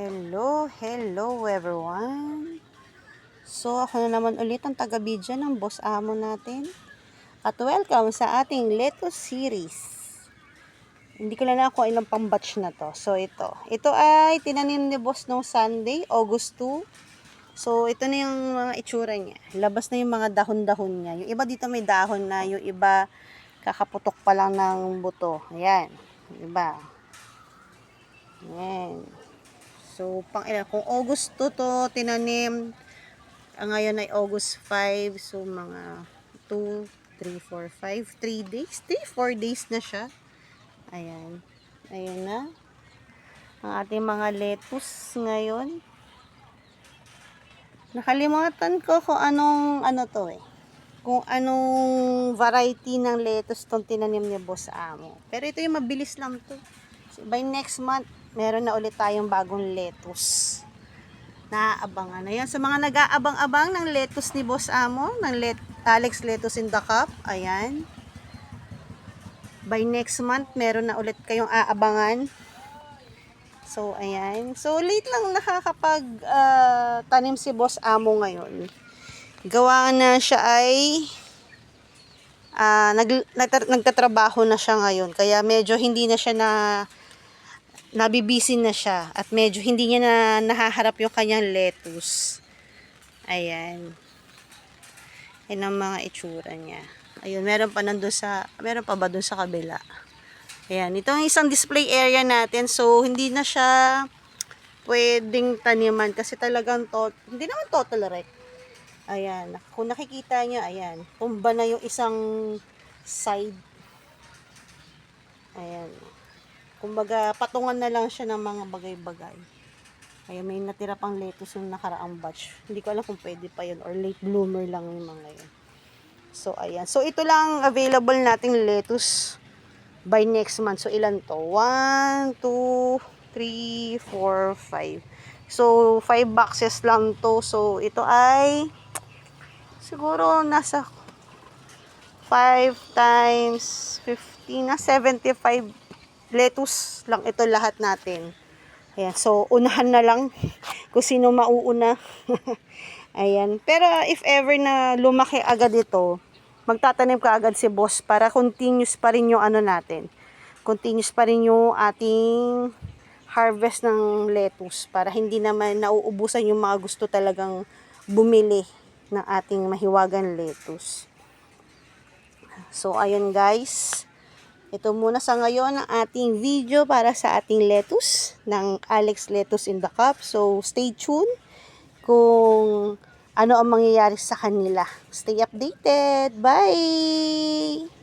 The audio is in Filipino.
Hello everyone. So ako na naman ulit ang taga-video ng boss amo natin. At welcome sa ating lettuce series. Hindi ko na kung ilang pang batch na to. So ito ay tinanim ni boss nung Sunday, August 2. So ito na yung mga itsura niya. Labas na yung mga dahon-dahon niya. Yung iba dito may dahon na, yung iba kakaputok pa lang ng buto. Ayan, yung iba. Ayan. So, kung August 2 to tinanim, ngayon ay August 5, so mga 2, 3, 4, 5, 3 days, 4 days na siya. Ayan. Ayan na. Ang ating mga lettuce ngayon. Nakalimutan ko kung anong, kung anong variety ng lettuce tong tinanim ni Boss Amo. Pero ito yung mabilis lang to. So, by next month, meron na ulit tayong bagong lettuce. Naaabangan na yan. Sa mga nag-aabang-abang ng lettuce ni Boss Amo, ng Alex Lettuce in the Cup, ayan. By next month, meron na ulit kayong aabangan. So, ayan. So, late lang nakakapag tanim si Boss Amo ngayon. Gawa na siya ay nagtatrabaho na siya ngayon. Kaya medyo hindi na siya nabibisi na siya at medyo hindi niya na nahaharap yung kanyang lettuce. Ayan. Yan ang mga itsura niya. Ayun, meron pa ba dun sa kabila? Ayan, ito ang isang display area natin. So, hindi na siya pwedeng taniman kasi talagang hindi naman total wreck. Ayan, kung nakikita nyo, ayan, tumba na yung isang side. Ayan. Kumbaga, patungan na lang siya ng mga bagay-bagay. Kaya may natira pang lettuce yung nakaraang batch. Hindi ko alam kung pwede pa yun or late bloomer lang yung mga yun. So, ayan. So, ito lang available nating lettuce by next month. So, ilan to? 1, 2, 3, 4, 5. So, 5 boxes lang to. So, ito ay siguro nasa 5 times 15 na 75 lettuce lang ito lahat natin. Ayan, so unahan na lang kung sino mauuna. Ayan, pero if ever na lumaki agad ito, magtatanim ka agad si boss para continuous pa rin yung natin. Continuous pa rin yung ating harvest ng lettuce para hindi naman nauubusan yung mga gusto talagang bumili ng ating mahiwagang lettuce. So, ayun guys. Ito muna sa ngayon ang ating video para sa ating lettuce ng Alex Lettuce in the Cup. So, stay tuned kung ano ang mangyayari sa kanila. Stay updated. Bye!